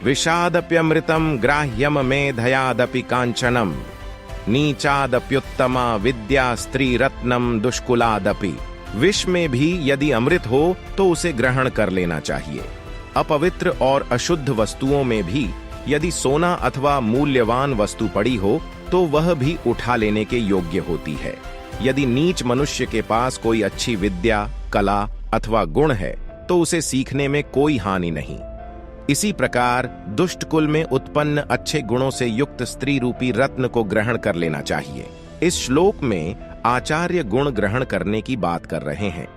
विषादप्यमृतम ग्राह्यम मेधयादपि कांचनम, नीचादप्युत्तमा विद्या स्त्री रत्नम दुष्कुलादपि। विष में भी यदि अमृत हो तो उसे ग्रहण कर लेना चाहिए। अपवित्र और अशुद्ध वस्तुओं में भी यदि सोना अथवा मूल्यवान वस्तु पड़ी हो तो वह भी उठा लेने के योग्य होती है। यदि नीच मनुष्य के पास कोई अच्छी विद्या, कला अथवा गुण है तो उसे सीखने में कोई हानि नहीं। इसी प्रकार दुष्ट कुल में उत्पन्न अच्छे गुणों से युक्त स्त्री रूपी रत्न को ग्रहण कर लेना चाहिए। इस श्लोक में आचार्य गुण ग्रहण करने की बात कर रहे हैं।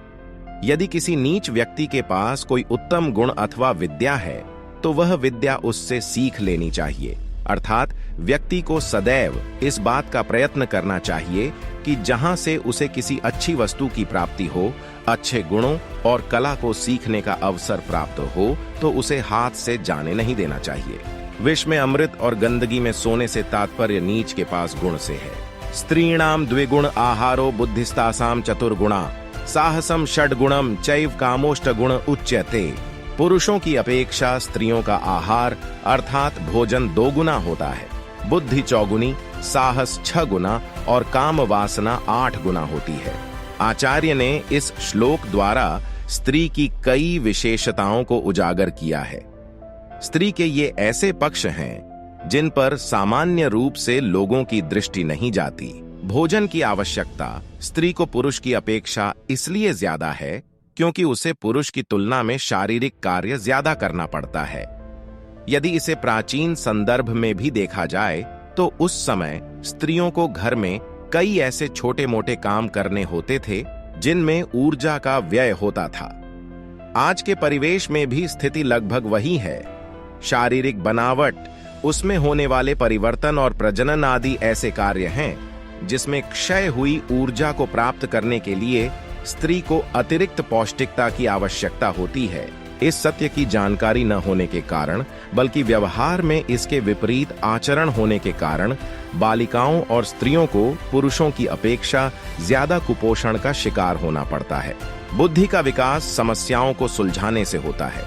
यदि किसी नीच व्यक्ति के पास कोई उत्तम गुण अथवा विद्या है तो वह विद्या उससे सीख लेनी चाहिए। अर्थात व्यक्ति को सदैव इस बात का प्रयत्न करना चाहिए कि जहां से उसे किसी अच्छी वस्तु की प्राप्ति हो, अच्छे गुणों और कला को सीखने का अवसर प्राप्त हो तो उसे हाथ से जाने नहीं देना चाहिए। विष में अमृत और गंदगी में सोने से तात्पर्य नीच के पास गुण से है। स्त्रीणाम द्विगुण आहारो बुद्धिस्तासाम चतुर्गुणा, साहसम षड्गुणम चैव कामोष्ट गुण उच्यते। पुरुषों की अपेक्षा स्त्रियों का आहार अर्थात भोजन 2 गुना होता है, बुद्धि 4 गुनी, साहस 6 गुना और काम वासना 8 गुना होती है। आचार्य ने इस श्लोक द्वारा स्त्री की कई विशेषताओं को उजागर किया है। स्त्री के ये ऐसे पक्ष हैं जिन पर सामान्य रूप से लोगों की दृष्टि नहीं जाती। भोजन की आवश्यकता स्त्री को पुरुष की अपेक्षा इसलिए ज्यादा है क्योंकि उसे पुरुष की तुलना में शारीरिक कार्य ज्यादा करना पड़ता है। यदि इसे प्राचीन संदर्भ में भी देखा जाए तो उस समय स्त्रियों को घर में कई ऐसे छोटे मोटे काम करने होते थे जिनमें ऊर्जा का व्यय होता था। आज के परिवेश में भी स्थिति लगभग वही है। शारीरिक बनावट, उसमें होने वाले परिवर्तन और प्रजनन आदि ऐसे कार्य हैं जिसमें क्षय हुई ऊर्जा को प्राप्त करने के लिए स्त्री को अतिरिक्त पौष्टिकता की आवश्यकता होती है। इस सत्य की जानकारी न होने के कारण बल्कि व्यवहार में इसके विपरीत आचरण होने के कारण बालिकाओं और स्त्रियों को पुरुषों की अपेक्षा ज्यादा कुपोषण का शिकार होना पड़ता है। बुद्धि का विकास समस्याओं को सुलझाने से होता है।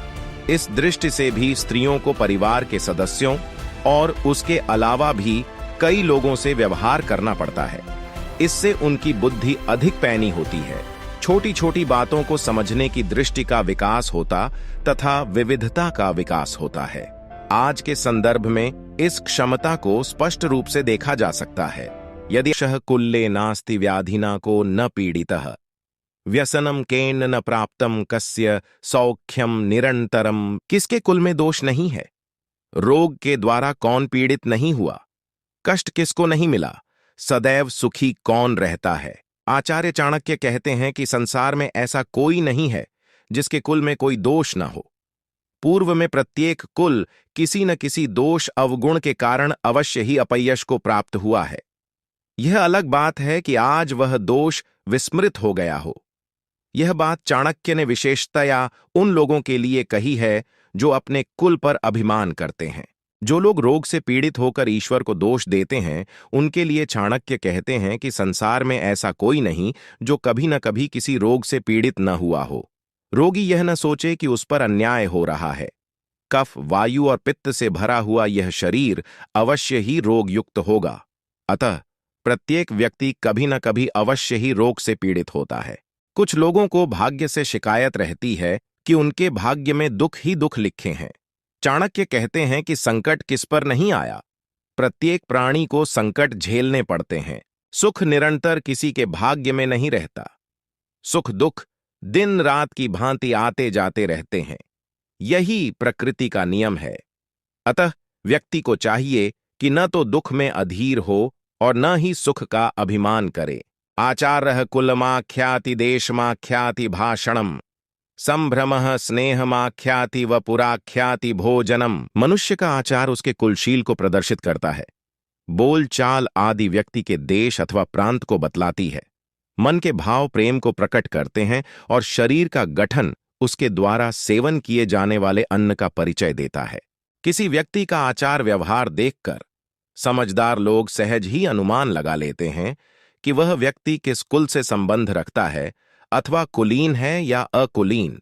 इस दृष्टि से भी स्त्रियों को परिवार के सदस्यों और उसके अलावा भी कई लोगों से व्यवहार करना पड़ता है। इससे उनकी बुद्धि अधिक पैनी होती है, छोटी छोटी बातों को समझने की दृष्टि का विकास होता तथा विविधता का विकास होता है। आज के संदर्भ में इस क्षमता को स्पष्ट रूप से देखा जा सकता है। यदि शह कुल्ले नास्ति व्याधिना को न पीड़ितः, व्यसनम केन न प्राप्तम कस्य सौख्यम निरंतरम। किसके कुल में दोष नहीं है? रोग के द्वारा कौन पीड़ित नहीं हुआ? कष्ट किसको नहीं मिला? सदैव सुखी कौन रहता है? आचार्य चाणक्य कहते हैं कि संसार में ऐसा कोई नहीं है जिसके कुल में कोई दोष न हो। पूर्व में प्रत्येक कुल किसी न किसी दोष अवगुण के कारण अवश्य ही अपयश को प्राप्त हुआ है। यह अलग बात है कि आज वह दोष विस्मृत हो गया हो। यह बात चाणक्य ने विशेषतया उन लोगों के लिए कही है जो अपने कुल पर अभिमान करते हैं। जो लोग रोग से पीड़ित होकर ईश्वर को दोष देते हैं, उनके लिए चाणक्य कहते हैं कि संसार में ऐसा कोई नहीं जो कभी न कभी किसी रोग से पीड़ित न हुआ हो। रोगी यह न सोचे कि उस पर अन्याय हो रहा है। कफ, वायु और पित्त से भरा हुआ यह शरीर अवश्य ही रोग युक्त होगा। अतः प्रत्येक व्यक्ति कभी न कभी अवश्य ही रोग से पीड़ित होता है। कुछ लोगों को भाग्य से शिकायत रहती है कि उनके भाग्य में दुख ही दुख लिखे हैं। चाणक्य कहते हैं कि संकट किस पर नहीं आया। प्रत्येक प्राणी को संकट झेलने पड़ते हैं। सुख निरंतर किसी के भाग्य में नहीं रहता। सुख दुख दिन रात की भांति आते जाते रहते हैं। यही प्रकृति का नियम है। अतः व्यक्ति को चाहिए कि न तो दुख में अधीर हो और न ही सुख का अभिमान करे। आचार्यः कुलमाख्याति देशमाख्याति भाषणम, संभ्रमः स्नेहमाख्याति व पुराख्याति भोजनम। मनुष्य का आचार उसके कुलशील को प्रदर्शित करता है। बोल चाल आदि व्यक्ति के देश अथवा प्रांत को बतलाती है। मन के भाव प्रेम को प्रकट करते हैं और शरीर का गठन उसके द्वारा सेवन किए जाने वाले अन्न का परिचय देता है। किसी व्यक्ति का आचार व्यवहार देखकर समझदार लोग सहज ही अनुमान लगा लेते हैं कि वह व्यक्ति किस कुल से संबंध रखता है, अथवा कुलीन है या अकुलीन,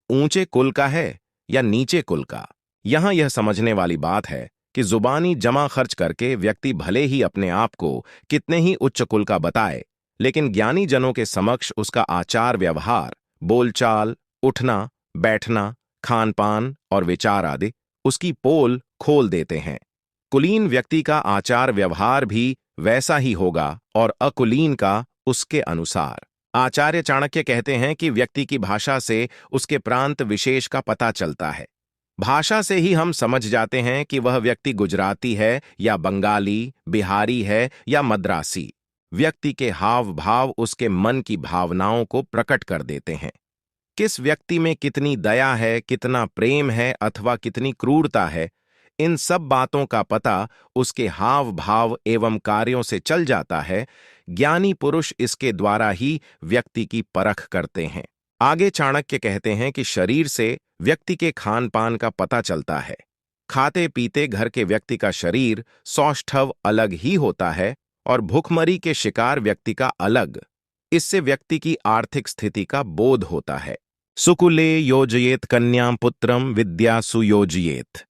ऊंचे कुल का है या नीचे कुल का। यहां यह समझने वाली बात है कि जुबानी जमा खर्च करके व्यक्ति भले ही अपने आप को कितने ही उच्च कुल का बताए, लेकिन ज्ञानी जनों के समक्ष उसका आचार व्यवहार, बोलचाल, उठना बैठना, खान पान और विचार आदि उसकी पोल खोल देते हैं। कुलीन व्यक्ति का आचार व्यवहार भी वैसा ही होगा और अकुलीन का उसके अनुसार। आचार्य चाणक्य कहते हैं कि व्यक्ति की भाषा से उसके प्रांत विशेष का पता चलता है। भाषा से ही हम समझ जाते हैं कि वह व्यक्ति गुजराती है या बंगाली, बिहारी है या मद्रासी। व्यक्ति के हाव भाव उसके मन की भावनाओं को प्रकट कर देते हैं। किस व्यक्ति में कितनी दया है, कितना प्रेम है अथवा कितनी क्रूरता है, इन सब बातों का पता उसके हाव भाव एवं कार्यों से चल जाता है। ज्ञानी पुरुष इसके द्वारा ही व्यक्ति की परख करते हैं। आगे चाणक्य कहते हैं कि शरीर से व्यक्ति के खान पान का पता चलता है। खाते पीते घर के व्यक्ति का शरीर सौष्ठव अलग ही होता है और भूखमरी के शिकार व्यक्ति का अलग। इससे व्यक्ति की आर्थिक स्थिति का बोध होता है। सुकुले योजयेत कन्याम पुत्रम विद्या सुयोजयेत,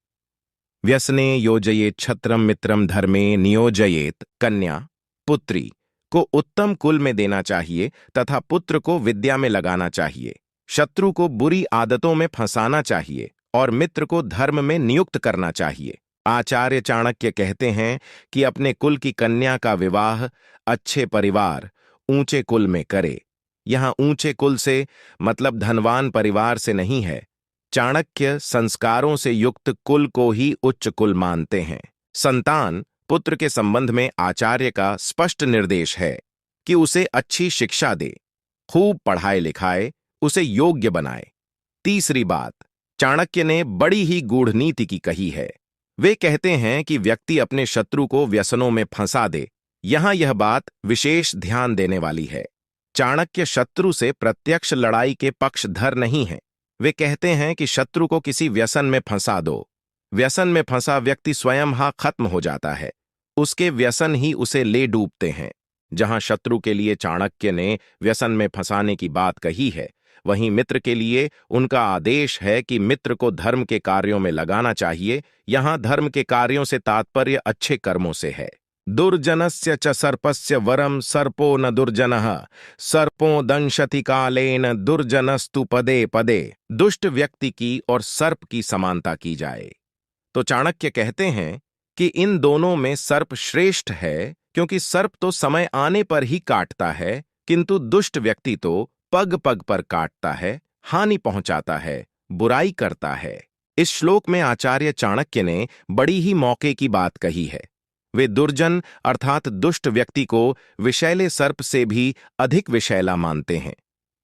व्यसने योजयेत छत्रम मित्रम धर्मे नियोजयेत। कन्या पुत्री को उत्तम कुल में देना चाहिए तथा पुत्र को विद्या में लगाना चाहिए। शत्रु को बुरी आदतों में फंसाना चाहिए और मित्र को धर्म में नियुक्त करना चाहिए। आचार्य चाणक्य कहते हैं कि अपने कुल की कन्या का विवाह अच्छे परिवार, ऊंचे कुल में करे। यहां ऊंचे कुल से मतलब धनवान परिवार से नहीं है। चाणक्य संस्कारों से युक्त कुल को ही उच्च कुल मानते हैं। संतान पुत्र के संबंध में आचार्य का स्पष्ट निर्देश है कि उसे अच्छी शिक्षा दे, खूब पढ़ाए लिखाए, उसे योग्य बनाए। तीसरी बात चाणक्य ने बड़ी ही गूढ़ नीति की कही है। वे कहते हैं कि व्यक्ति अपने शत्रु को व्यसनों में फंसा दे। यहां यह बात विशेष ध्यान देने वाली है। चाणक्य शत्रु से प्रत्यक्ष लड़ाई के पक्षधर नहीं है। वे कहते हैं कि शत्रु को किसी व्यसन में फंसा दो। व्यसन में फंसा व्यक्ति स्वयं खत्म हो जाता है, उसके व्यसन ही उसे ले डूबते हैं। जहां शत्रु के लिए चाणक्य ने व्यसन में फंसाने की बात कही है, वहीं मित्र के लिए उनका आदेश है कि मित्र को धर्म के कार्यों में लगाना चाहिए। यहां धर्म के कार्यों से तात्पर्य अच्छे कर्मों से है। दुर्जनस्य च सर्पस्य वरम सर्पो न दुर्जनः, सर्पो दंशति कालेन दुर्जनस्तु पदे पदे। दुष्ट व्यक्ति की और सर्प की समानता की जाए तो चाणक्य कहते हैं कि इन दोनों में सर्प श्रेष्ठ है, क्योंकि सर्प तो समय आने पर ही काटता है, किंतु दुष्ट व्यक्ति तो पग पग पर काटता है, हानि पहुंचाता है, बुराई करता है। इस श्लोक में आचार्य चाणक्य ने बड़ी ही मौके की बात कही है। वे दुर्जन अर्थात दुष्ट व्यक्ति को विषैले सर्प से भी अधिक विषैला मानते हैं।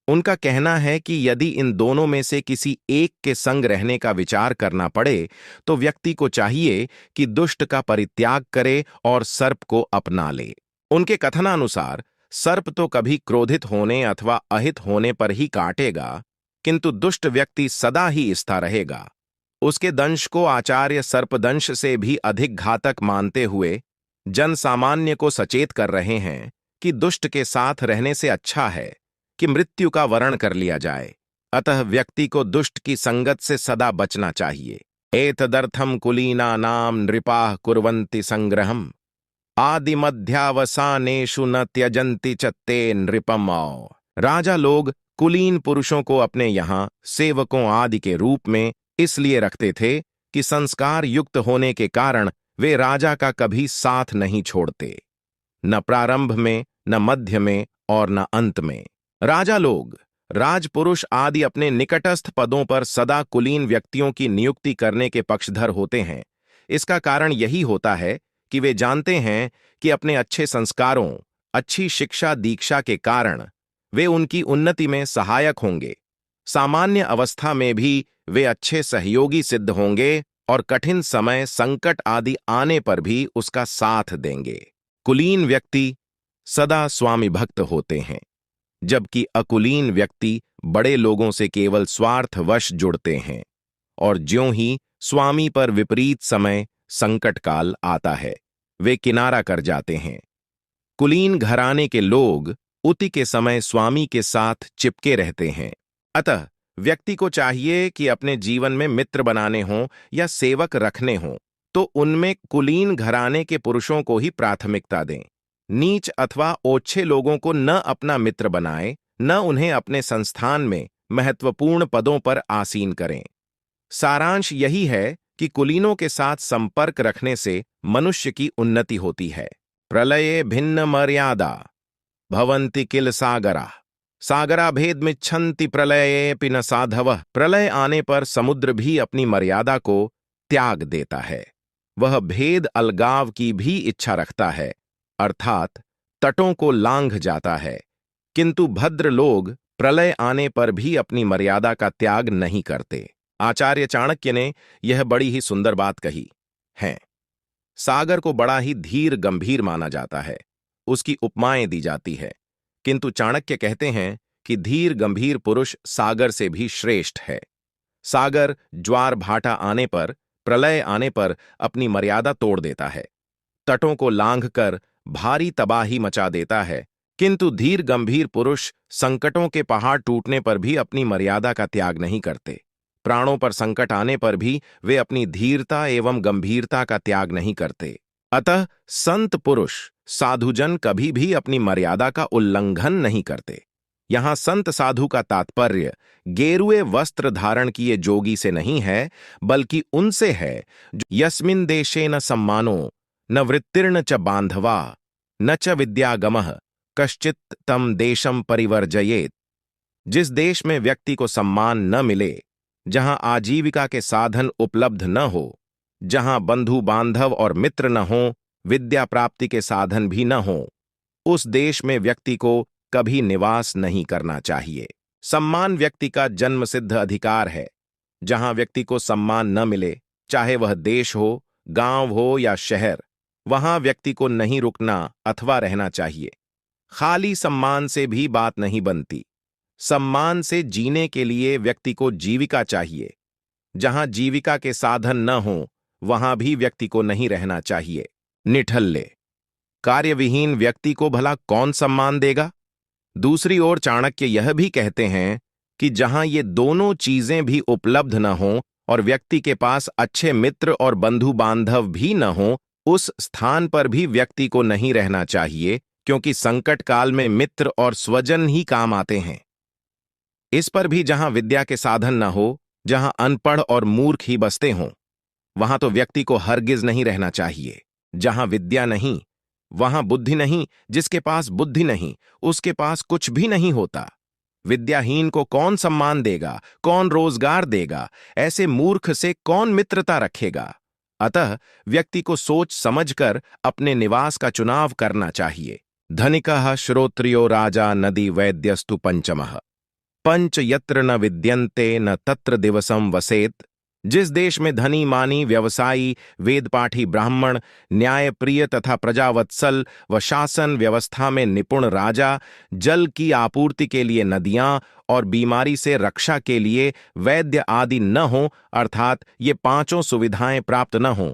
उनका कहना है कि यदि इन दोनों में से किसी एक के संग रहने का विचार करना पड़े तो व्यक्ति को चाहिए कि दुष्ट का परित्याग करे और सर्प को अपना ले। उनके कथनानुसार सर्प तो कभी क्रोधित होने अथवा अहित होने पर ही काटेगा, किंतु दुष्ट व्यक्ति सदा ही स्थिर रहेगा। उसके दंश को आचार्य सर्पदंश से भी अधिक घातक मानते हुए जन सामान्य को सचेत कर रहे हैं कि दुष्ट के साथ रहने से अच्छा है कि मृत्यु का वरण कर लिया जाए। अतः व्यक्ति को दुष्ट की संगत से सदा बचना चाहिए। एतदर्थम कुलीना नाम नृपाः कुर्वन्ति संग्रहम्, आदि मध्यावसानेषु न त्यजन्ति च ते नृपम्। राजा लोग कुलीन पुरुषों को अपने यहाँ सेवकों आदि के रूप में इसलिए रखते थे कि संस्कार युक्त होने के कारण वे राजा का कभी साथ नहीं छोड़ते, न प्रारंभ में, न मध्य में और न अंत में। राजा लोग, राजपुरुष आदि अपने निकटस्थ पदों पर सदा कुलीन व्यक्तियों की नियुक्ति करने के पक्षधर होते हैं। इसका कारण यही होता है कि वे जानते हैं कि अपने अच्छे संस्कारों, अच्छी शिक्षा दीक्षा के कारण वे उनकी उन्नति में सहायक होंगे। सामान्य अवस्था में भी वे अच्छे सहयोगी सिद्ध होंगे और कठिन समय, संकट आदि आने पर भी उसका साथ देंगे। कुलीन व्यक्ति सदा स्वामी भक्त होते हैं, जबकि अकुलीन व्यक्ति बड़े लोगों से केवल स्वार्थवश जुड़ते हैं और ज्यों ही स्वामी पर विपरीत समय, संकट काल आता है, वे किनारा कर जाते हैं। कुलीन घराने के लोग उति के समय स्वामी के साथ चिपके रहते हैं। अतः व्यक्ति को चाहिए कि अपने जीवन में मित्र बनाने हों या सेवक रखने हों तो उनमें कुलीन घराने के पुरुषों को ही प्राथमिकता दें। नीच अथवा ओछे लोगों को न अपना मित्र बनाए, न उन्हें अपने संस्थान में महत्वपूर्ण पदों पर आसीन करें। सारांश यही है कि कुलीनों के साथ संपर्क रखने से मनुष्य की उन्नति होती है। प्रलये भिन्न मर्यादा भवन्ति किल सागरा, सागरा भेद मिच्छन्ति प्रलयेऽपि न साधवः। प्रलय आने पर समुद्र भी अपनी मर्यादा को त्याग देता है, वह भेद अलगाव की भी इच्छा रखता है, अर्थात तटों को लांघ जाता है, किंतु भद्र लोग प्रलय आने पर भी अपनी मर्यादा का त्याग नहीं करते। आचार्य चाणक्य ने यह बड़ी ही सुंदर बात कही है। सागर को बड़ा ही धीर गंभीर माना जाता है, उसकी उपमाएं दी जाती है, किंतु चाणक्य कहते हैं कि धीर गंभीर पुरुष सागर से भी श्रेष्ठ है। सागर ज्वार भाटा आने पर, प्रलय आने पर अपनी मर्यादा तोड़ देता है, तटों को लांघकर भारी तबाही मचा देता है, किंतु धीर गंभीर पुरुष संकटों के पहाड़ टूटने पर भी अपनी मर्यादा का त्याग नहीं करते। प्राणों पर संकट आने पर भी वे अपनी धीरता एवं गंभीरता का त्याग नहीं करते। अतः संत पुरुष साधुजन कभी भी अपनी मर्यादा का उल्लंघन नहीं करते। यहां संत साधु का तात्पर्य गेरुए वस्त्र धारण किए जोगी से नहीं है, बल्कि उनसे है जो यस्मिन देशे न सम्मानो न वृत्तिर्न च बांधवा न च विद्यागमः कश्चित् तम देशम परिवर्जयेत्। जिस देश में व्यक्ति को सम्मान न मिले, जहां आजीविका के साधन उपलब्ध न हो, जहां बंधु बांधव और मित्र न हो, विद्या प्राप्ति के साधन भी न हो, उस देश में व्यक्ति को कभी निवास नहीं करना चाहिए। सम्मान व्यक्ति का जन्मसिद्ध अधिकार है। जहां व्यक्ति को सम्मान न मिले, चाहे वह देश हो, गांव हो या शहर, वहां व्यक्ति को नहीं रुकना अथवा रहना चाहिए। खाली सम्मान से भी बात नहीं बनती। सम्मान से जीने के लिए व्यक्ति को जीविका चाहिए। जहां जीविका के साधन न हो, वहां भी व्यक्ति को नहीं रहना चाहिए। निठल्ले कार्यविहीन व्यक्ति को भला कौन सम्मान देगा? दूसरी ओर चाणक्य यह भी कहते हैं कि जहां ये दोनों चीजें भी उपलब्ध न हों और व्यक्ति के पास अच्छे मित्र और बंधु बांधव भी न हों, उस स्थान पर भी व्यक्ति को नहीं रहना चाहिए, क्योंकि संकट काल में मित्र और स्वजन ही काम आते हैं। इस पर भी जहां विद्या के साधन न हो, जहां अनपढ़ और मूर्ख ही बसते हों, वहां तो व्यक्ति को हरगिज नहीं रहना चाहिए। जहां विद्या नहीं, वहां बुद्धि नहीं। जिसके पास बुद्धि नहीं, उसके पास कुछ भी नहीं होता। विद्याहीन को कौन सम्मान देगा, कौन रोजगार देगा? ऐसे मूर्ख से कौन मित्रता रखेगा? अतः व्यक्ति को सोच समझकर अपने निवास का चुनाव करना चाहिए। धनिकः श्रोत्रियो राजा नदी वैद्यस्तु पंचमः, पंच यत्र न विद्यन्ते न तत्र दिवसम वसेत। जिस देश में धनी मानी व्यवसायी वेदपाठी ब्राह्मण न्यायप्रिय तथा प्रजावत्सल व शासन व्यवस्था में निपुण राजा, जल की आपूर्ति के लिए नदियां और बीमारी से रक्षा के लिए वैद्य आदि न हो, अर्थात ये पांचों सुविधाएं प्राप्त न हों,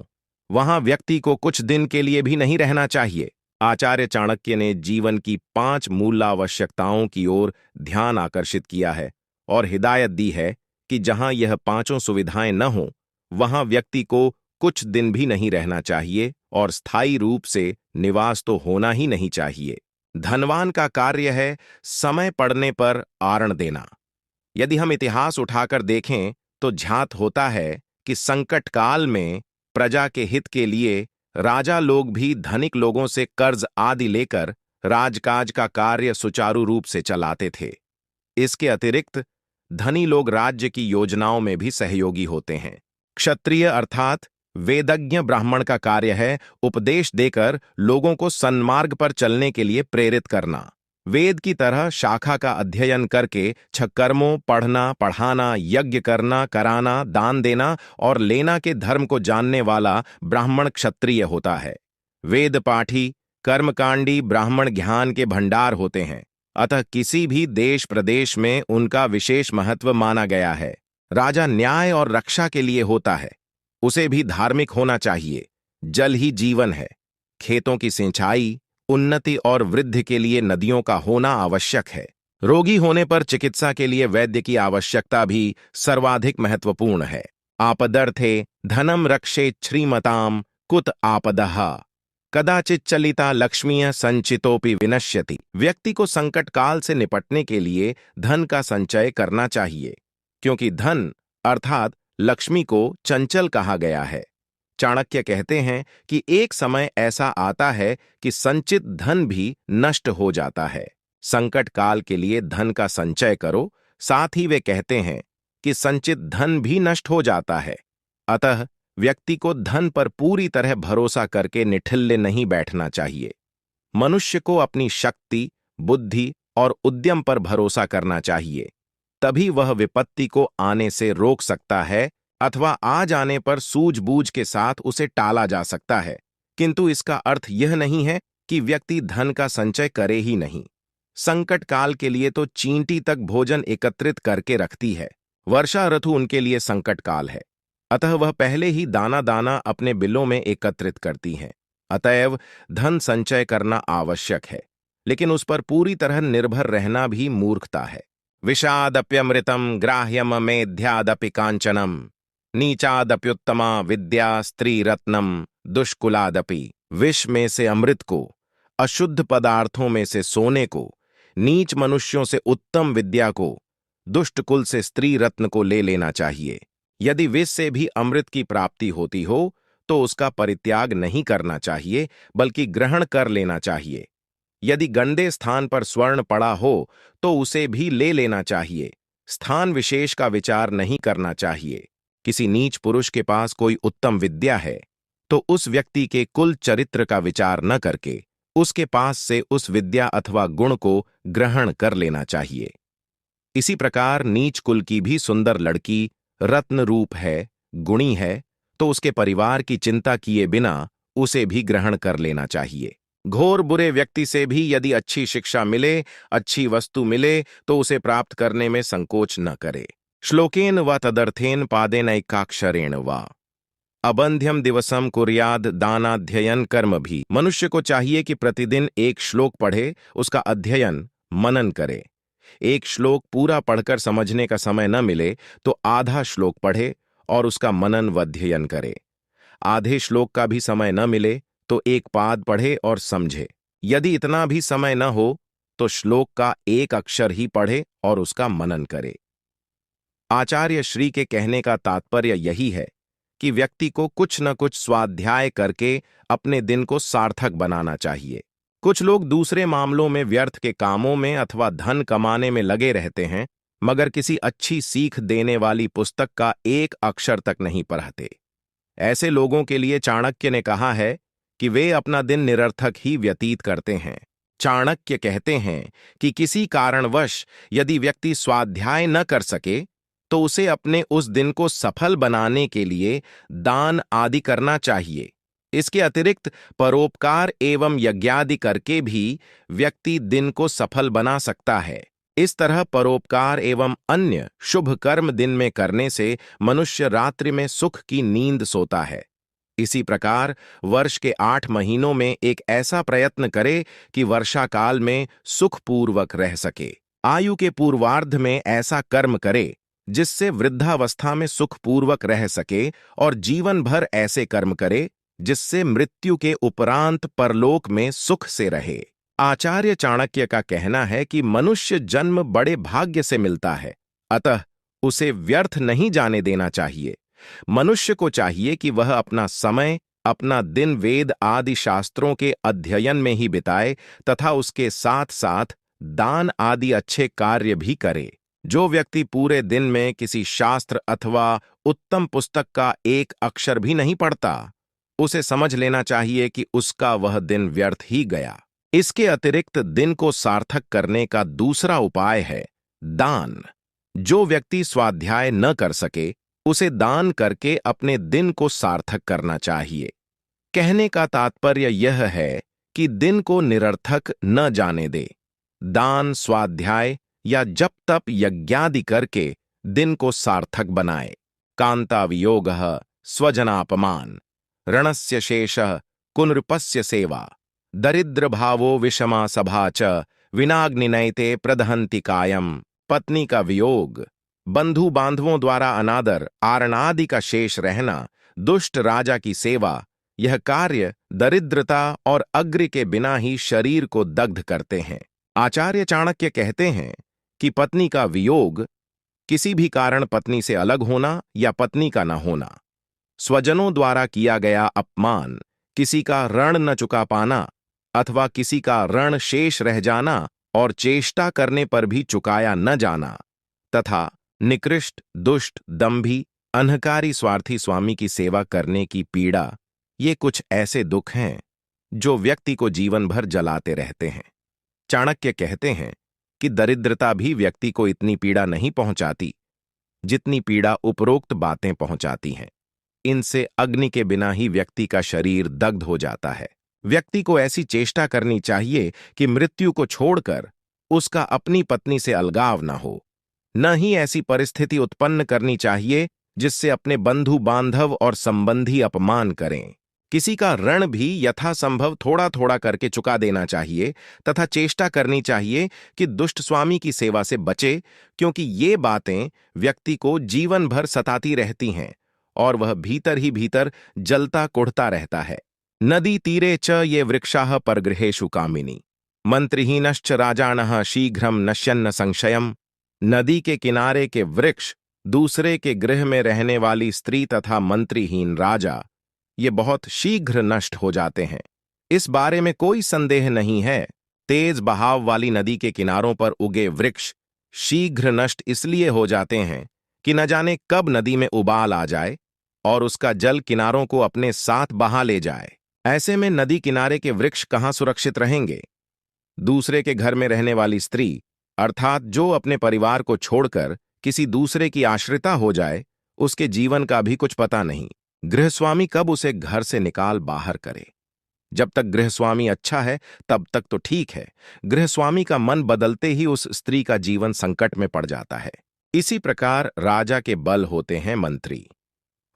वहां व्यक्ति को कुछ दिन के लिए भी नहीं रहना चाहिए। आचार्य चाणक्य ने जीवन की 5 मूल आवश्यकताओं की ओर ध्यान आकर्षित किया है और हिदायत दी है कि जहां यह पांचों सुविधाएं न हों, वहां व्यक्ति को कुछ दिन भी नहीं रहना चाहिए और स्थायी रूप से निवास तो होना ही नहीं चाहिए। धनवान का कार्य है समय पड़ने पर आरण देना। यदि हम इतिहास उठाकर देखें तो ज्ञात होता है कि संकट काल में प्रजा के हित के लिए राजा लोग भी धनिक लोगों से कर्ज आदि लेकर राजकाज का कार्य सुचारू रूप से चलाते थे। इसके अतिरिक्त धनी लोग राज्य की योजनाओं में भी सहयोगी होते हैं। क्षत्रिय अर्थात वेदज्ञ ब्राह्मण का कार्य है उपदेश देकर लोगों को सन्मार्ग पर चलने के लिए प्रेरित करना। वेद की तरह शाखा का अध्ययन करके छकर्मों, पढ़ना, पढ़ाना, यज्ञ करना, कराना, दान देना और लेना के धर्म को जानने वाला ब्राह्मण क्षत्रिय होता है। वेद पाठी कर्मकांडी ब्राह्मण ज्ञान के भंडार होते हैं, अतः किसी भी देश प्रदेश में उनका विशेष महत्व माना गया है। राजा न्याय और रक्षा के लिए होता है, उसे भी धार्मिक होना चाहिए। जल ही जीवन है। खेतों की सिंचाई, उन्नति और वृद्धि के लिए नदियों का होना आवश्यक है। रोगी होने पर चिकित्सा के लिए वैद्य की आवश्यकता भी सर्वाधिक महत्वपूर्ण है। आपदर्थे धनम रक्षेत् श्रीमताम कुत आपदः कदाचित चलिता लक्ष्मीय संचितोपि विनश्यति। व्यक्ति को संकट काल से निपटने के लिए धन का संचय करना चाहिए, क्योंकि धन अर्थात लक्ष्मी को चंचल कहा गया है। चाणक्य कहते हैं कि एक समय ऐसा आता है कि संचित धन भी नष्ट हो जाता है। संकट काल के लिए धन का संचय करो। साथ ही वे कहते हैं कि संचित धन भी नष्ट हो जाता है। अतः व्यक्ति को धन पर पूरी तरह भरोसा करके निठिल्ले नहीं बैठना चाहिए। मनुष्य को अपनी शक्ति, बुद्धि और उद्यम पर भरोसा करना चाहिए। तभी वह विपत्ति को आने से रोक सकता है, अथवा आ जाने पर सूझबूझ के साथ उसे टाला जा सकता है। किंतु इसका अर्थ यह नहीं है कि व्यक्ति धन का संचय करे ही नहीं। संकट काल के लिए तो चींटी तक भोजन एकत्रित करके रखती है। वर्षा ऋतु उनके लिए संकट काल है, अतः वह पहले ही दाना दाना अपने बिलों में एकत्रित करती हैं। अतएव धन संचय करना आवश्यक है, लेकिन उस पर पूरी तरह निर्भर रहना भी मूर्खता है। विषादप्यमृतम ग्राह्यम मेध्यादपि कांचनम नीचादप्युत्तमा विद्या स्त्री रत्नम दुष्कुलादपि। विष में से अमृत को, अशुद्ध पदार्थों में से सोने को, नीच मनुष्यों से उत्तम विद्या को, दुष्ट कुल से स्त्री रत्न को ले लेना चाहिए। यदि विष से भी अमृत की प्राप्ति होती हो तो उसका परित्याग नहीं करना चाहिए, बल्कि ग्रहण कर लेना चाहिए। यदि गंदे स्थान पर स्वर्ण पड़ा हो तो उसे भी ले लेना चाहिए। स्थान विशेष का विचार नहीं करना चाहिए। किसी नीच पुरुष के पास कोई उत्तम विद्या है तो उस व्यक्ति के कुल चरित्र का विचार न करके उसके पास से उस विद्या अथवा गुण को ग्रहण कर लेना चाहिए। इसी प्रकार नीच कुल की भी सुंदर लड़की रत्न रूप है, गुणी है, तो उसके परिवार की चिंता किए बिना उसे भी ग्रहण कर लेना चाहिए। घोर बुरे व्यक्ति से भी यदि अच्छी शिक्षा मिले, अच्छी वस्तु मिले, तो उसे प्राप्त करने में संकोच न करे। श्लोकेन व तदर्थेन पादेनैकाक्षरेण वा अबंध्यम दिवसम कुर्याद दानाध्ययन कर्म भी। मनुष्य को चाहिए कि प्रतिदिन एक श्लोक पढ़े, उसका अध्ययन मनन करे। एक श्लोक पूरा पढ़कर समझने का समय न मिले तो आधा श्लोक पढ़े और उसका मनन व अध्ययन करे। आधे श्लोक का भी समय न मिले तो एक पाद पढ़े और समझे। यदि इतना भी समय न हो तो श्लोक का एक अक्षर ही पढ़े और उसका मनन करे। आचार्य श्री के कहने का तात्पर्य यही है कि व्यक्ति को कुछ न कुछ स्वाध्याय करके अपने दिन को सार्थक बनाना चाहिए। कुछ लोग दूसरे मामलों में व्यर्थ के कामों में अथवा धन कमाने में लगे रहते हैं, मगर किसी अच्छी सीख देने वाली पुस्तक का एक अक्षर तक नहीं पढ़ते। ऐसे लोगों के लिए चाणक्य ने कहा है कि वे अपना दिन निरर्थक ही व्यतीत करते हैं। चाणक्य कहते हैं कि किसी कारणवश यदि व्यक्ति स्वाध्याय न कर सके तो उसे अपने उस दिन को सफल बनाने के लिए दान आदि करना चाहिए। इसके अतिरिक्त परोपकार एवं यज्ञादि करके भी व्यक्ति दिन को सफल बना सकता है। इस तरह परोपकार एवं अन्य शुभ कर्म दिन में करने से मनुष्य रात्रि में सुख की नींद सोता है। इसी प्रकार वर्ष के 8 महीनों में एक ऐसा प्रयत्न करे कि वर्षा काल में सुखपूर्वक रह सके। आयु के पूर्वार्ध में ऐसा कर्म करे जिससे वृद्धावस्था में सुखपूर्वक रह सके, और जीवन भर ऐसे कर्म करे जिससे मृत्यु के उपरांत परलोक में सुख से रहे। आचार्य चाणक्य का कहना है कि मनुष्य जन्म बड़े भाग्य से मिलता है, अतः उसे व्यर्थ नहीं जाने देना चाहिए। मनुष्य को चाहिए कि वह अपना समय, अपना दिन वेद आदि शास्त्रों के अध्ययन में ही बिताए तथा उसके साथ साथ दान आदि अच्छे कार्य भी करे। जो व्यक्ति पूरे दिन में किसी शास्त्र अथवा उत्तम पुस्तक का एक अक्षर भी नहीं पढ़ता, उसे समझ लेना चाहिए कि उसका वह दिन व्यर्थ ही गया। इसके अतिरिक्त दिन को सार्थक करने का दूसरा उपाय है दान। जो व्यक्ति स्वाध्याय न कर सके उसे दान करके अपने दिन को सार्थक करना चाहिए। कहने का तात्पर्य यह है कि दिन को निरर्थक न जाने दे। दान, स्वाध्याय या जप तप यज्ञादि करके दिन को सार्थक बनाए। कांतावियोगः स्वजनापमान रणस्य शेषः कुनृपस्य सेवा दरिद्र भावो विषमा सभा च विनाग्निनयते प्रदहन्ति कायम। पत्नी का वियोग, बंधु बांधवों द्वारा अनादर, आरणादि का शेष रहना, दुष्ट राजा की सेवा, यह कार्य दरिद्रता और अग्र के बिना ही शरीर को दग्ध करते हैं। आचार्य चाणक्य कहते हैं कि पत्नी का वियोग, किसी भी कारण पत्नी से अलग होना या पत्नी का न होना, स्वजनों द्वारा किया गया अपमान, किसी का ऋण न चुका पाना अथवा किसी का ऋण शेष रह जाना और चेष्टा करने पर भी चुकाया न जाना, तथा निकृष्ट, दुष्ट, दंभी, अहंकारी स्वार्थी स्वामी की सेवा करने की पीड़ा, ये कुछ ऐसे दुख हैं जो व्यक्ति को जीवन भर जलाते रहते हैं। चाणक्य कहते हैं कि दरिद्रता भी व्यक्ति को इतनी पीड़ा नहीं पहुंचाती जितनी पीड़ा उपरोक्त बातें पहुंचाती हैं। इनसे अग्नि के बिना ही व्यक्ति का शरीर दग्ध हो जाता है। व्यक्ति को ऐसी चेष्टा करनी चाहिए कि मृत्यु को छोड़कर उसका अपनी पत्नी से अलगाव न हो। न ही ऐसी परिस्थिति उत्पन्न करनी चाहिए जिससे अपने बंधु बांधव और संबंधी अपमान करें। किसी का ऋण भी यथासंभव थोड़ा थोड़ा करके चुका देना चाहिए तथा चेष्टा करनी चाहिए कि दुष्ट स्वामी की सेवा से बचे, क्योंकि ये बातें व्यक्ति को जीवन भर सताती रहती हैं और वह भीतर ही भीतर जलता कुढ़ता रहता है। नदी तीरे च ये वृक्षाः परगृहेषु कामिनी, मंत्रिहीनश्च राजानः शीघ्रं नश्यन्न संशयम्। नदी के किनारे के वृक्ष, दूसरे के गृह में रहने वाली स्त्री तथा मंत्रीहीन राजा, ये बहुत शीघ्र नष्ट हो जाते हैं, इस बारे में कोई संदेह नहीं है। तेज बहाव वाली नदी के किनारों पर उगे वृक्ष शीघ्र नष्ट इसलिए हो जाते हैं कि न जाने कब नदी में उबाल आ जाए और उसका जल किनारों को अपने साथ बहा ले जाए। ऐसे में नदी किनारे के वृक्ष कहाँ सुरक्षित रहेंगे? दूसरे के घर में रहने वाली स्त्री, अर्थात जो अपने परिवार को छोड़कर किसी दूसरे की आश्रिता हो जाए, उसके जीवन का भी कुछ पता नहीं। गृहस्वामी कब उसे घर से निकाल बाहर करे। जब तक गृहस्वामी अच्छा है तब तक तो ठीक है, गृहस्वामी का मन बदलते ही उस स्त्री का जीवन संकट में पड़ जाता है। इसी प्रकार राजा के बल होते हैं मंत्री,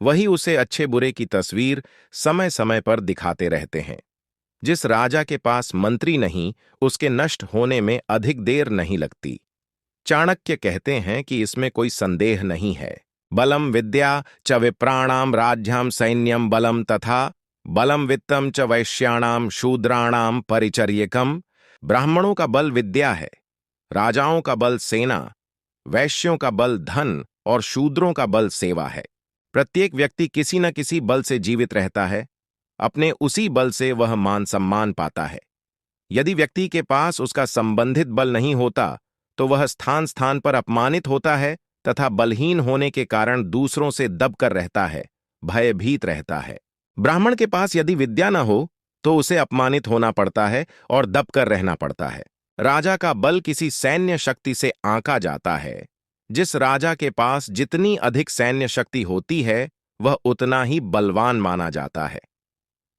वही उसे अच्छे बुरे की तस्वीर समय समय पर दिखाते रहते हैं। जिस राजा के पास मंत्री नहीं, उसके नष्ट होने में अधिक देर नहीं लगती। चाणक्य कहते हैं कि इसमें कोई संदेह नहीं है। बलम विद्या च विप्राणाम राज्यम सैन्यम बलम तथा बलम वित्तम च वैश्याणाम शूद्राणाम परिचर्यकम। ब्राह्मणों का बल विद्या है, राजाओं का बल सेना, वैश्यों का बल धन और शूद्रों का बल सेवा है। प्रत्येक व्यक्ति किसी न किसी बल से जीवित रहता है, अपने उसी बल से वह मान सम्मान पाता है। यदि व्यक्ति के पास उसका संबंधित बल नहीं होता तो वह स्थान स्थान पर अपमानित होता है तथा बलहीन होने के कारण दूसरों से दबकर रहता है, भयभीत रहता है। ब्राह्मण के पास यदि विद्या न हो तो उसे अपमानित होना पड़ता है और दबकर रहना पड़ता है। राजा का बल किसी सैन्य शक्ति से आंका जाता है। जिस राजा के पास जितनी अधिक सैन्य शक्ति होती है वह उतना ही बलवान माना जाता है।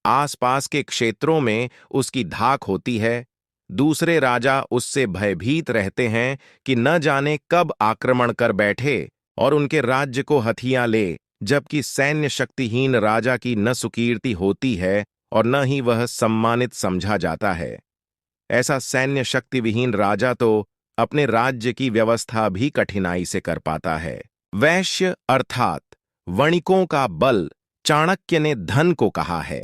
आसपास के क्षेत्रों में उसकी धाक होती है। दूसरे राजा उससे भयभीत रहते हैं कि न जाने कब आक्रमण कर बैठे और उनके राज्य को हथिया ले, जबकि सैन्य शक्तिहीन राजा की न सुकीर्ति होती है और न ही वह सम्मानित समझा जाता है। ऐसा सैन्य शक्ति विहीन राजा तो अपने राज्य की व्यवस्था भी कठिनाई से कर पाता है। वैश्य अर्थात वणिकों का बल चाणक्य ने धन को कहा है।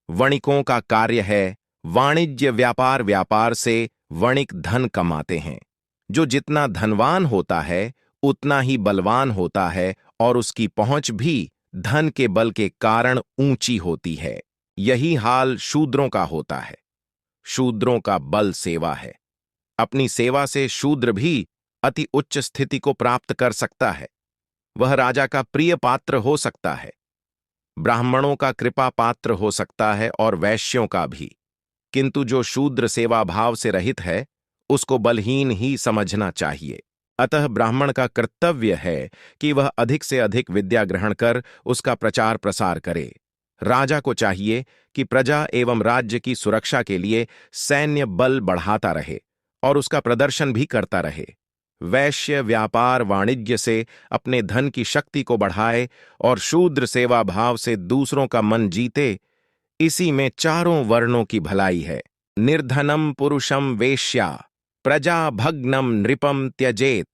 वणिकों का कार्य है वाणिज्य व्यापार, व्यापार से वणिक धन कमाते हैं। जो जितना धनवान होता है उतना ही बलवान होता है और उसकी पहुंच भी धन के बल के कारण ऊंची होती है। यही हाल शूद्रों का होता है। शूद्रों का बल सेवा है। अपनी सेवा से शूद्र भी अति उच्च स्थिति को प्राप्त कर सकता है। वह राजा का प्रिय पात्र हो सकता है, ब्राह्मणों का कृपा पात्र हो सकता है और वैश्यों का भी। किंतु जो शूद्र सेवा भाव से रहित है उसको बलहीन ही समझना चाहिए। अतः ब्राह्मण का कर्तव्य है कि वह अधिक से अधिक विद्या ग्रहण कर उसका प्रचार प्रसार करे। राजा को चाहिए कि प्रजा एवं राज्य की सुरक्षा के लिए सैन्य बल बढ़ाता रहे और उसका प्रदर्शन भी करता रहे। वैश्य व्यापार वाणिज्य से अपने धन की शक्ति को बढ़ाए और शूद्र सेवा भाव से दूसरों का मन जीते। इसी में चारों वर्णों की भलाई है। निर्धनम पुरुषम वेश्या प्रजा भग्नम नृपम त्यजेत,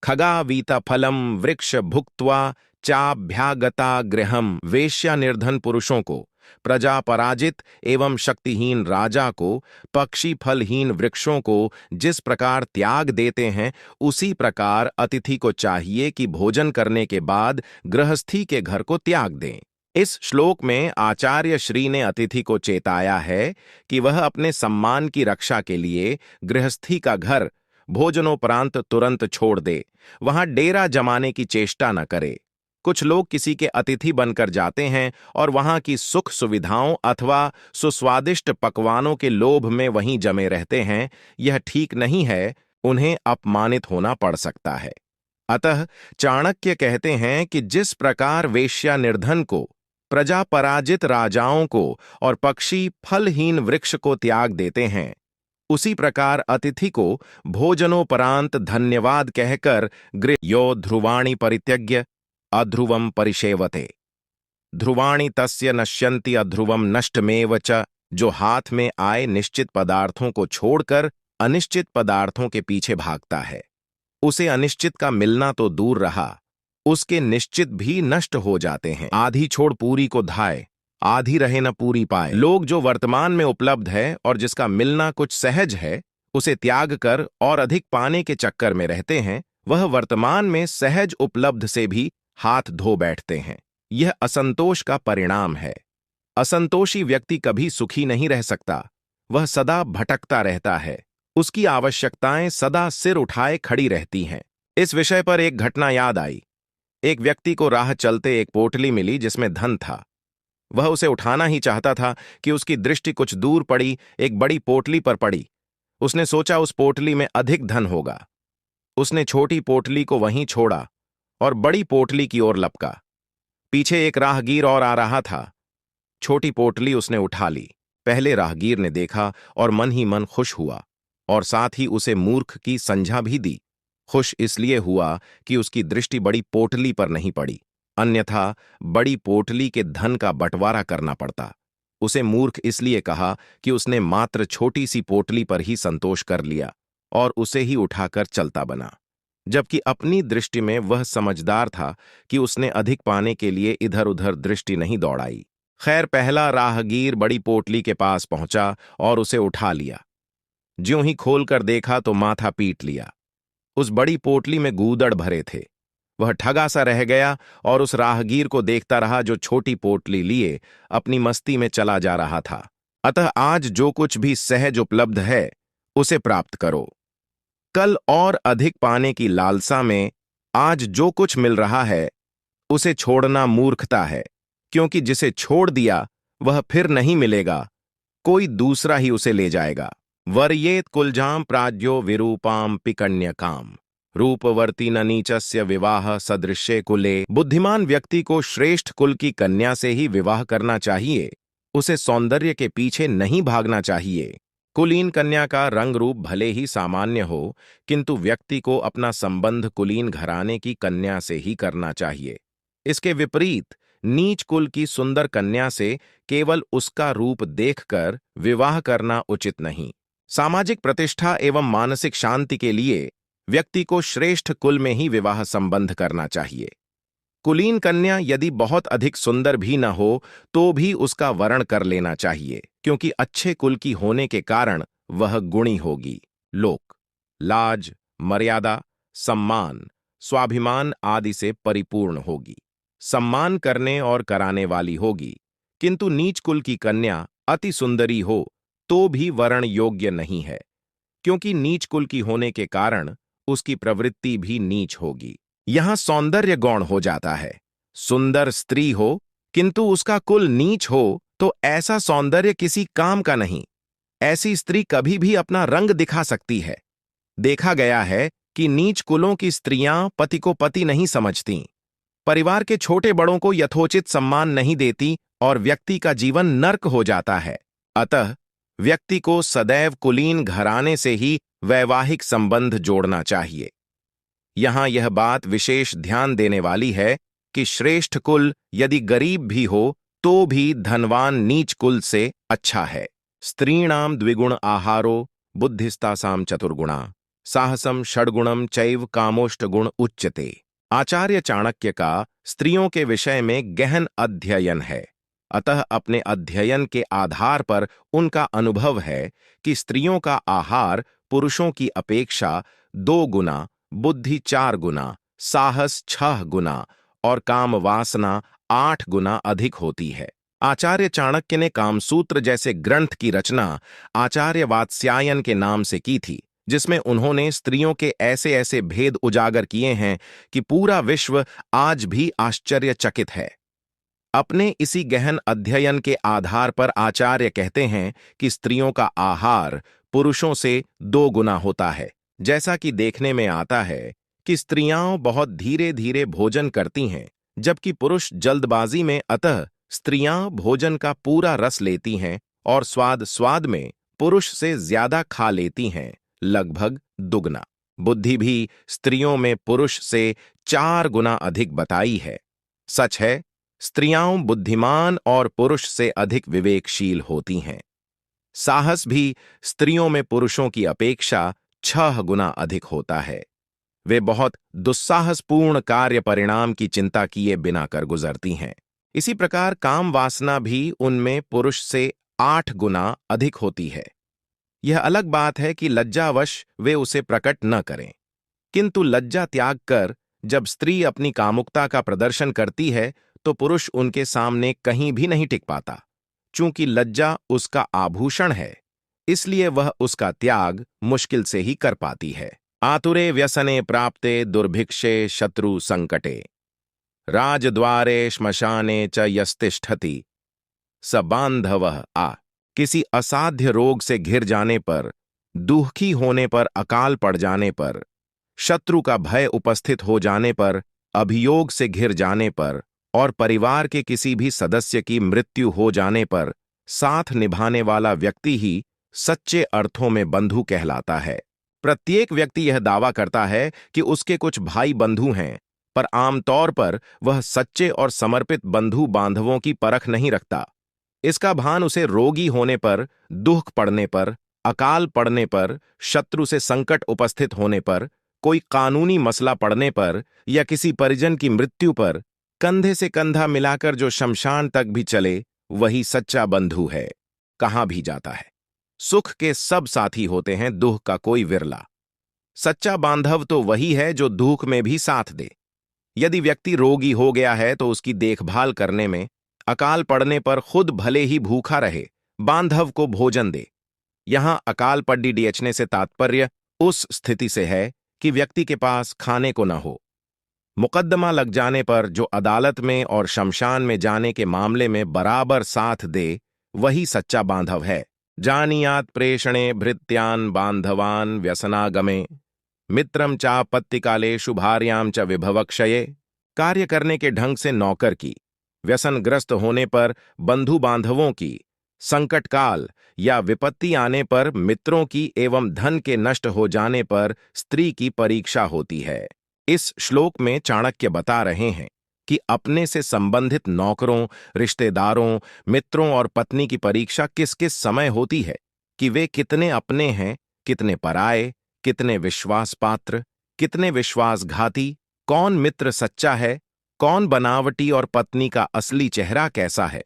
खगावीत फलम वृक्ष भुक्त्वा चाभ्यागता गृहम। वेश्या निर्धन पुरुषों को, प्रजा पराजित एवं शक्तिहीन राजा को, पक्षी फलहीन वृक्षों को जिस प्रकार त्याग देते हैं, उसी प्रकार अतिथि को चाहिए कि भोजन करने के बाद गृहस्थी के घर को त्याग दें। इस श्लोक में आचार्य श्री ने अतिथि को चेताया है कि वह अपने सम्मान की रक्षा के लिए गृहस्थी का घर भोजनोपरांत तुरंत छोड़ दे, वहां डेरा जमाने की चेष्टा न करे। कुछ लोग किसी के अतिथि बनकर जाते हैं और वहां की सुख सुविधाओं अथवा सुस्वादिष्ट पकवानों के लोभ में वहीं जमे रहते हैं। यह ठीक नहीं है, उन्हें अपमानित होना पड़ सकता है। अतः चाणक्य कहते हैं कि जिस प्रकार वेश्या निर्धन को, प्रजा पराजित राजाओं को और पक्षी फलहीन वृक्ष को त्याग देते हैं, उसी प्रकार अतिथि को भोजनोपरांत धन्यवाद कहकर गृह। यो ध्रुवाणि परित्यज्य अध्रुवम परिसेवते, ध्रुवाणि तस्य नश्यन्ति अध्रुवम नष्टमेव च। जो हाथ में आए निश्चित पदार्थों को छोड़कर अनिश्चित पदार्थों के पीछे भागता है, उसे अनिश्चित का मिलना तो दूर रहा, उसके निश्चित भी नष्ट हो जाते हैं। आधी छोड़ पूरी को धाए, आधी रहे न पूरी पाए। लोग जो वर्तमान में उपलब्ध है और जिसका मिलना कुछ सहज है, उसे त्याग कर और अधिक पाने के चक्कर में रहते हैं, वह वर्तमान में सहज उपलब्ध से भी हाथ धो बैठते हैं। यह असंतोष का परिणाम है। असंतोषी व्यक्ति कभी सुखी नहीं रह सकता, वह सदा भटकता रहता है, उसकी आवश्यकताएं सदा सिर उठाए खड़ी रहती हैं। इस विषय पर एक घटना याद आई। एक व्यक्ति को राह चलते एक पोटली मिली जिसमें धन था। वह उसे उठाना ही चाहता था कि उसकी दृष्टि कुछ दूर पड़ी, एक बड़ी पोटली पर पड़ी। उसने सोचा उस पोटली में अधिक धन होगा। उसने छोटी पोटली को वहीं छोड़ा और बड़ी पोटली की ओर लपका। पीछे एक राहगीर और आ रहा था। छोटी पोटली उसने उठा ली। पहले राहगीर ने देखा और मन ही मन खुश हुआ और साथ ही उसे मूर्ख की संज्ञा भी दी। खुश इसलिए हुआ कि उसकी दृष्टि बड़ी पोटली पर नहीं पड़ी, अन्यथा बड़ी पोटली के धन का बंटवारा करना पड़ता। उसे मूर्ख इसलिए कहा कि उसने मात्र छोटी सी पोटली पर ही संतोष कर लिया और उसे ही उठाकर चलता बना, जबकि अपनी दृष्टि में वह समझदार था कि उसने अधिक पाने के लिए इधर उधर दृष्टि नहीं दौड़ाई। खैर, पहला राहगीर बड़ी पोटली के पास पहुंचा और उसे उठा लिया। ज्यों ही खोलकर देखा तो माथा पीट लिया। उस बड़ी पोटली में गूदड़ भरे थे। वह ठगा सा रह गया और उस राहगीर को देखता रहा जो छोटी पोटली लिए अपनी मस्ती में चला जा रहा था। अतः आज जो कुछ भी सहज उपलब्ध है, उसे प्राप्त करो। कल और अधिक पाने की लालसा में आज जो कुछ मिल रहा है, उसे छोड़ना मूर्खता है, क्योंकि जिसे छोड़ दिया वह फिर नहीं मिलेगा, कोई दूसरा ही उसे ले जाएगा। वर्येत कुलजाम प्राज्यो विरूपाम पिकन्यकाम, रूपवर्ती न नीचस्य विवाह सदृश्य कुले। बुद्धिमान व्यक्ति को श्रेष्ठ कुल की कन्या से ही विवाह करना चाहिए, उसे सौंदर्य के पीछे नहीं भागना चाहिए। कुलीन कन्या का रंग रूप भले ही सामान्य हो, किंतु व्यक्ति को अपना संबंध कुलीन घराने की कन्या से ही करना चाहिए। इसके विपरीत नीच कुल की सुंदर कन्या से केवल उसका रूप देखकर विवाह करना उचित नहीं। सामाजिक प्रतिष्ठा एवं मानसिक शांति के लिए व्यक्ति को श्रेष्ठ कुल में ही विवाह संबंध करना चाहिए। कुलीन कन्या यदि बहुत अधिक सुंदर भी न हो तो भी उसका वरण कर लेना चाहिए, क्योंकि अच्छे कुल की होने के कारण वह गुणी होगी, लोक, लाज, मर्यादा, सम्मान, स्वाभिमान आदि से परिपूर्ण होगी, सम्मान करने और कराने वाली होगी। किंतु नीच कुल की कन्या अति सुंदरी हो तो भी वरण योग्य नहीं है, क्योंकि नीच कुल की होने के कारण उसकी प्रवृत्ति भी नीच होगी। यहां सौंदर्य गौण हो जाता है। सुंदर स्त्री हो किंतु उसका कुल नीच हो तो ऐसा सौंदर्य किसी काम का नहीं। ऐसी स्त्री कभी भी अपना रंग दिखा सकती है। देखा गया है कि नीच कुलों की स्त्रियां पति को पति नहीं समझती, परिवार के छोटे बड़ों को यथोचित सम्मान नहीं देती और व्यक्ति का जीवन नर्क हो जाता है। अतः व्यक्ति को सदैव कुलीन घराने से ही वैवाहिक संबंध जोड़ना चाहिए। यहां यह बात विशेष ध्यान देने वाली है कि श्रेष्ठ कुल यदि गरीब भी हो तो भी धनवान नीच कुल से अच्छा है। स्त्रीणाम द्विगुण आहारो बुद्धिस्तासाम चतुर्गुणा साहसम षड्गुणम चैव कामोष्ट गुण उच्यते। आचार्य चाणक्य का स्त्रियों के विषय में गहन अध्ययन है। अतः अपने अध्ययन के आधार पर उनका अनुभव है कि स्त्रियों का आहार पुरुषों की अपेक्षा 2 गुना, बुद्धि 4 गुना, साहस 6 गुना और काम वासना 8 गुना अधिक होती है। आचार्य चाणक्य ने कामसूत्र जैसे ग्रंथ की रचना आचार्य वात्स्यायन के नाम से की थी, जिसमें उन्होंने स्त्रियों के ऐसे ऐसे भेद उजागर किए हैं कि पूरा विश्व आज भी आश्चर्यचकित है। अपने इसी गहन अध्ययन के आधार पर आचार्य कहते हैं कि स्त्रियों का आहार पुरुषों से 2 गुना होता है। जैसा कि देखने में आता है कि स्त्रियां बहुत धीरे धीरे भोजन करती हैं, जबकि पुरुष जल्दबाजी में, अतः स्त्रियां भोजन का पूरा रस लेती हैं और स्वाद स्वाद में पुरुष से ज्यादा खा लेती हैं, लगभग दुगना। बुद्धि भी स्त्रियों में पुरुष से 4 गुना अधिक बताई है। सच है, स्त्रियां बुद्धिमान और पुरुष से अधिक विवेकशील होती हैं। साहस भी स्त्रियों में पुरुषों की अपेक्षा 6 गुना अधिक होता है। वे बहुत दुस्साहसपूर्ण कार्य परिणाम की चिंता किए बिना कर गुजरती हैं। इसी प्रकार काम वासना भी उनमें पुरुष से 8 गुना अधिक होती है। यह अलग बात है कि लज्जावश वे उसे प्रकट न करें, किंतु लज्जा त्याग कर जब स्त्री अपनी कामुकता का प्रदर्शन करती है तो पुरुष उनके सामने कहीं भी नहीं टिक पाता। चूंकि लज्जा उसका आभूषण है, इसलिए वह उसका त्याग मुश्किल से ही कर पाती है। आतुरे व्यसने प्राप्ते दुर्भिक्षे शत्रु संकटे राजद्वारे श्मशाने च यस्तिष्ठति स बांधवः आ। किसी असाध्य रोग से घिर जाने पर, दुखी होने पर, अकाल पड़ जाने पर, शत्रु का भय उपस्थित हो जाने पर, अभियोग से घिर जाने पर और परिवार के किसी भी सदस्य की मृत्यु हो जाने पर साथ निभाने वाला व्यक्ति ही सच्चे अर्थों में बंधु कहलाता है। प्रत्येक व्यक्ति यह दावा करता है कि उसके कुछ भाई बंधु हैं, पर आमतौर पर वह सच्चे और समर्पित बंधु बांधवों की परख नहीं रखता। इसका भान उसे रोगी होने पर, दुख पड़ने पर, अकाल पड़ने पर, शत्रु से संकट उपस्थित होने पर, कोई कानूनी मसला पड़ने पर या किसी परिजन की मृत्यु पर कंधे से कंधा मिलाकर जो शमशान तक भी चले, वही सच्चा बंधु है। कहां भी जाता है। सुख के सब साथी होते हैं, दुख का कोई विरला। सच्चा बांधव तो वही है जो दुख में भी साथ दे। यदि व्यक्ति रोगी हो गया है तो उसकी देखभाल करने में, अकाल पड़ने पर खुद भले ही भूखा रहे, बांधव को भोजन दे। यहां अकाल पड्डी डीएचने से तात्पर्य उस स्थिति से है कि व्यक्ति के पास खाने को न हो। मुकदमा लग जाने पर जो अदालत में और शमशान में जाने के मामले में बराबर साथ दे, वही सच्चा बांधव है। जानियात प्रेषणे भृत्यान बांधवान व्यसनागमे मित्रम चापत्तिकालेषु भार्याम च विभवक्षये। कार्य करने के ढंग से नौकर की, व्यसनग्रस्त होने पर बंधु बांधवों की, संकटकाल या विपत्ति आने पर मित्रों की एवं धन के नष्ट हो जाने पर स्त्री की परीक्षा होती है। इस श्लोक में चाणक्य बता रहे हैं कि अपने से संबंधित नौकरों, रिश्तेदारों, मित्रों और पत्नी की परीक्षा किस किस समय होती है कि वे कितने अपने हैं, कितने पराये, कितने विश्वास पात्र, कितने विश्वासघाती, कौन मित्र सच्चा है, कौन बनावटी और पत्नी का असली चेहरा कैसा है,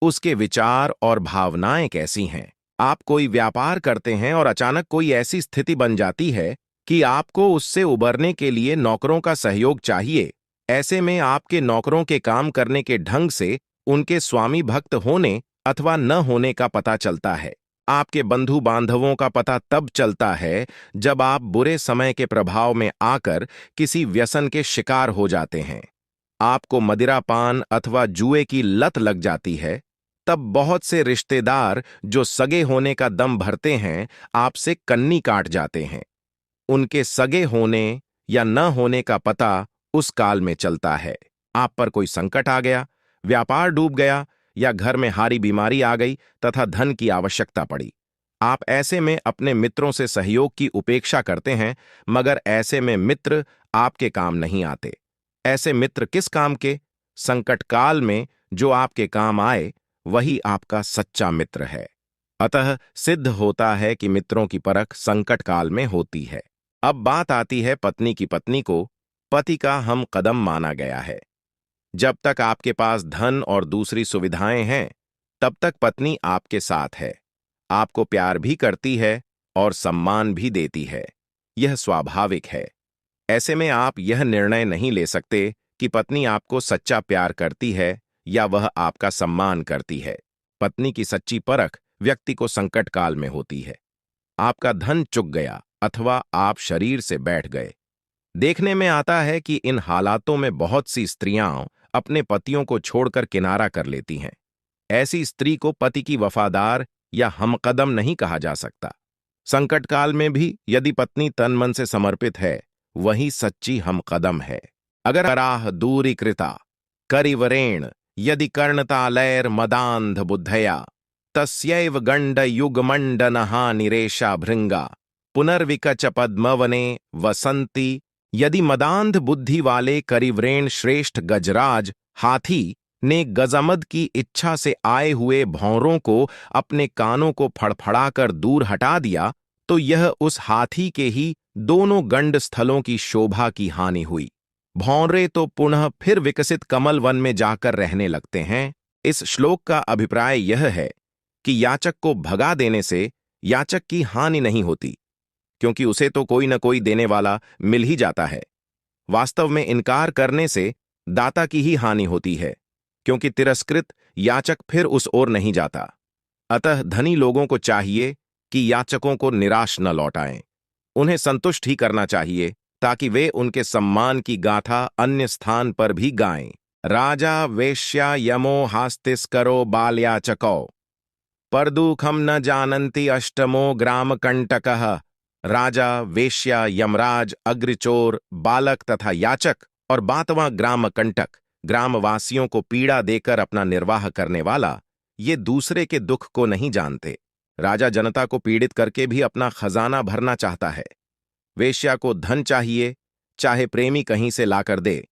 उसके विचार और भावनाएं कैसी हैं। आप कोई व्यापार करते हैं और अचानक कोई ऐसी स्थिति बन जाती है कि आपको उससे उबरने के लिए नौकरों का सहयोग चाहिए। ऐसे में आपके नौकरों के काम करने के ढंग से उनके स्वामी भक्त होने अथवा न होने का पता चलता है। आपके बंधु बांधवों का पता तब चलता है जब आप बुरे समय के प्रभाव में आकर किसी व्यसन के शिकार हो जाते हैं। आपको मदिरापान अथवा जुए की लत लग जाती है, तब बहुत से रिश्तेदार जो सगे होने का दम भरते हैं, आपसे कन्नी काट जाते हैं। उनके सगे होने या न होने का पता उस काल में चलता है। आप पर कोई संकट आ गया, व्यापार डूब गया या घर में हारी बीमारी आ गई तथा धन की आवश्यकता पड़ी। आप ऐसे में अपने मित्रों से सहयोग की उपेक्षा करते हैं, मगर ऐसे में मित्र आपके काम नहीं आते। ऐसे मित्र किस काम के? संकट काल में जो आपके काम आए, वही आपका सच्चा मित्र है। अतः सिद्ध होता है कि मित्रों की परख संकट काल में होती है। अब बात आती है पत्नी की। पत्नी को पति का हम कदम माना गया है। जब तक आपके पास धन और दूसरी सुविधाएं हैं, तब तक पत्नी आपके साथ है, आपको प्यार भी करती है और सम्मान भी देती है। यह स्वाभाविक है। ऐसे में आप यह निर्णय नहीं ले सकते कि पत्नी आपको सच्चा प्यार करती है या वह आपका सम्मान करती है। पत्नी की सच्ची परख व्यक्ति को संकट काल में होती है। आपका धन चुक गया अथवा आप शरीर से बैठ गए। देखने में आता है कि इन हालातों में बहुत सी स्त्रियां अपने पतियों को छोड़कर किनारा कर लेती हैं। ऐसी स्त्री को पति की वफादार या हमकदम नहीं कहा जा सकता। संकट काल में भी यदि पत्नी तन मन से समर्पित है, वही सच्ची हमकदम है। अगर राह दूरी कृता करिवरेण यदि कर्णतालैर मदांध बुद्धया तस्यैव गंड युगमंडनहा निरेशा भृंगा पुनर्विकच पद्मवने वसंती। यदि मदांध बुद्धि वाले करिव्रेण श्रेष्ठ गजराज हाथी ने गजमद की इच्छा से आए हुए भौरों को अपने कानों को फड़फड़ाकर दूर हटा दिया, तो यह उस हाथी के ही दोनों गंड स्थलों की शोभा की हानि हुई। भौरे तो पुनः फिर विकसित कमल वन में जाकर रहने लगते हैं। इस श्लोक का अभिप्राय यह है कि याचक को भगा देने से याचक की हानि नहीं होती, क्योंकि उसे तो कोई न कोई देने वाला मिल ही जाता है। वास्तव में इनकार करने से दाता की ही हानि होती है, क्योंकि तिरस्कृत याचक फिर उस ओर नहीं जाता। अतः धनी लोगों को चाहिए कि याचकों को निराश न लौटाएं। उन्हें संतुष्ट ही करना चाहिए, ताकि वे उनके सम्मान की गाथा अन्य स्थान पर भी गाएं। राजा वेश्या यमो हास्तिस्करो बालयाचको परदुखम न जानन्ति अष्टमो ग्राम कंटकः। राजा, वेश्या, यमराज, अग्रचोर, बालक तथा याचक और 12वां ग्राम कंटक, ग्रामवासियों को पीड़ा देकर अपना निर्वाह करने वाला, ये दूसरे के दुख को नहीं जानते। राजा जनता को पीड़ित करके भी अपना खजाना भरना चाहता है। वेश्या को धन चाहिए, चाहे प्रेमी कहीं से लाकर दे।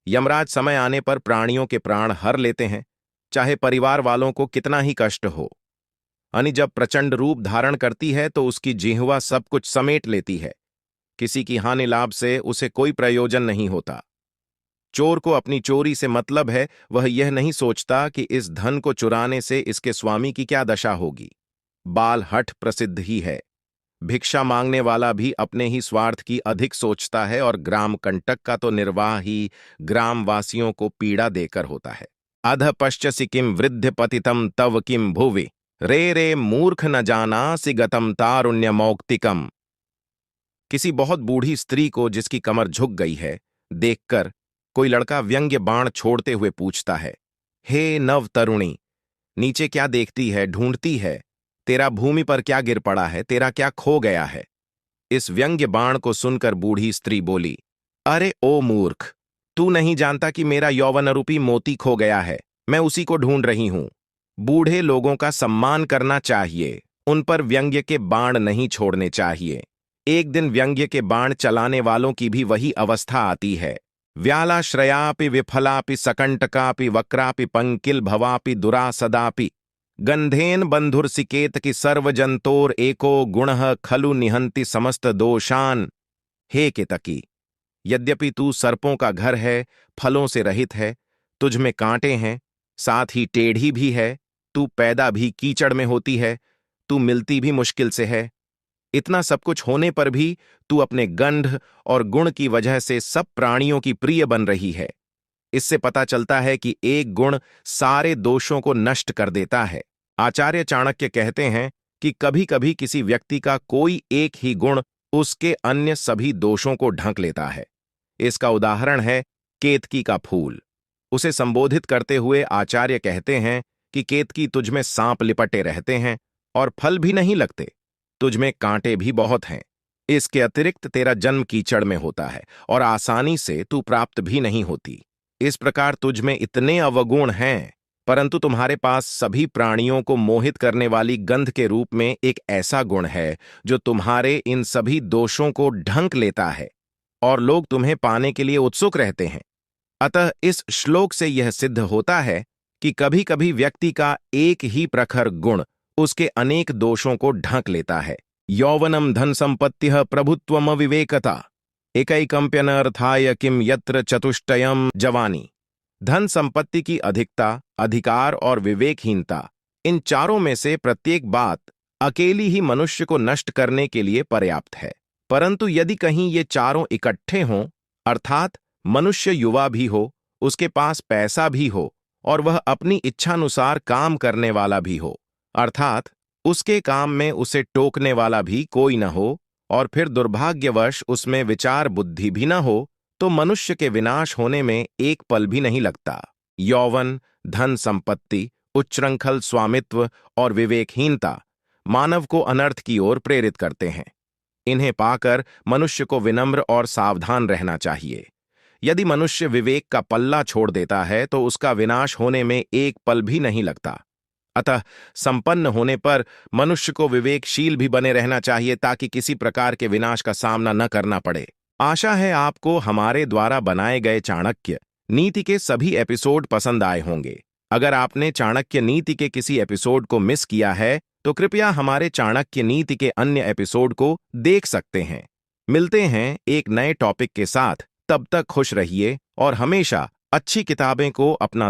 यमराज समय आने पर प्राणियों के प्राण हर लेते हैं, चाहे परिवार वालों को कितना ही कष्ट हो। अनि जब प्रचंड रूप धारण करती है तो उसकी जिह्वा सब कुछ समेट लेती है। किसी की हानि लाभ से उसे कोई प्रयोजन नहीं होता। चोर को अपनी चोरी से मतलब है, वह यह नहीं सोचता कि इस धन को चुराने से इसके स्वामी की क्या दशा होगी। बाल हठ प्रसिद्ध ही है। भिक्षा मांगने वाला भी अपने ही स्वार्थ की अधिक सोचता है, और ग्राम कंटक का तो निर्वाह ही ग्रामवासियों को पीड़ा देकर होता है। अध पश्चसि किम वृद्ध पतितम तव किम भुवि रे रे मूर्ख न जानासि गतम तारुण्य मौक्तिकम। किसी बहुत बूढ़ी स्त्री को जिसकी कमर झुक गई है देखकर कोई लड़का व्यंग्य बाण छोड़ते हुए पूछता है, हे नव तरुणी, नीचे क्या देखती है, ढूंढती है? तेरा भूमि पर क्या गिर पड़ा है? तेरा क्या खो गया है? इस व्यंग्य बाण को सुनकर बूढ़ी स्त्री बोली, अरे ओ मूर्ख, तू नहीं जानता कि मेरा यौवन रूपी मोती खो गया है, मैं उसी को ढूंढ रही हूं। बूढ़े लोगों का सम्मान करना चाहिए, उन पर व्यंग्य के बाण नहीं छोड़ने चाहिए। एक दिन व्यंग्य के बाण चलाने वालों की भी वही अवस्था आती है। व्यालाश्रयापि विफलापि सकंटकापि वक्रापि पंकिल भवापि दुरासदापि गंधेन बंधुरसिकेत की सर्वजंतोर एको गुणः खलु निहंति समस्त दोषान। हे केतकी, यद्यपि तू सर्पों का घर है, फलों से रहित है, तुझ में कांटे हैं, साथ ही टेढ़ी भी है, तू पैदा भी कीचड़ में होती है, तू मिलती भी मुश्किल से है। इतना सब कुछ होने पर भी तू अपने गंध और गुण की वजह से सब प्राणियों की प्रिय बन रही है। इससे पता चलता है कि एक गुण सारे दोषों को नष्ट कर देता है। आचार्य चाणक्य कहते हैं कि कभी कभी किसी व्यक्ति का कोई एक ही गुण उसके अन्य सभी दोषों को ढक लेता है। इसका उदाहरण है केतकी का फूल। उसे संबोधित करते हुए आचार्य कहते हैं कि केतकी, तुझ में सांप लिपटे रहते हैं और फल भी नहीं लगते, तुझ में कांटे भी बहुत हैं। इसके अतिरिक्त तेरा जन्म कीचड़ में होता है और आसानी से तू प्राप्त भी नहीं होती। इस प्रकार तुझ में इतने अवगुण हैं, परंतु तुम्हारे पास सभी प्राणियों को मोहित करने वाली गंध के रूप में एक ऐसा गुण है जो तुम्हारे इन सभी दोषों को ढंक लेता है और लोग तुम्हें पाने के लिए उत्सुक रहते हैं। अतः इस श्लोक से यह सिद्ध होता है कि कभी कभी व्यक्ति का एक ही प्रखर गुण उसके अनेक दोषों को ढक लेता है। यौवनम धन संपत्तिः प्रभुत्वम विवेकता एकैकम्प्यनर्थाय किम यत्र चतुष्टयम जवानी। धन संपत्ति की अधिकता, अधिकार और विवेकहीनता, इन चारों में से प्रत्येक बात अकेली ही मनुष्य को नष्ट करने के लिए पर्याप्त है। परंतु यदि कहीं ये चारों इकट्ठे हों, अर्थात मनुष्य युवा भी हो, उसके पास पैसा भी हो और वह अपनी इच्छानुसार काम करने वाला भी हो, अर्थात उसके काम में उसे टोकने वाला भी कोई न हो, और फिर दुर्भाग्यवश उसमें विचार बुद्धि भी न हो, तो मनुष्य के विनाश होने में एक पल भी नहीं लगता। यौवन, धन संपत्ति, उच्छृंखल स्वामित्व और विवेकहीनता मानव को अनर्थ की ओर प्रेरित करते हैं। इन्हें पाकर मनुष्य को विनम्र और सावधान रहना चाहिए। यदि मनुष्य विवेक का पल्ला छोड़ देता है तो उसका विनाश होने में एक पल भी नहीं लगता। अतः संपन्न होने पर मनुष्य को विवेकशील भी बने रहना चाहिए ताकि किसी प्रकार के विनाश का सामना न करना पड़े। आशा है आपको हमारे द्वारा बनाए गए चाणक्य नीति के सभी एपिसोड पसंद आए होंगे। अगर आपने चाणक्य नीति के किसी एपिसोड को मिस किया है तो कृपया हमारे चाणक्य नीति के अन्य एपिसोड को देख सकते हैं। मिलते हैं एक नए टॉपिक के साथ, तब तक खुश रहिए और हमेशा अच्छी किताबें को अपना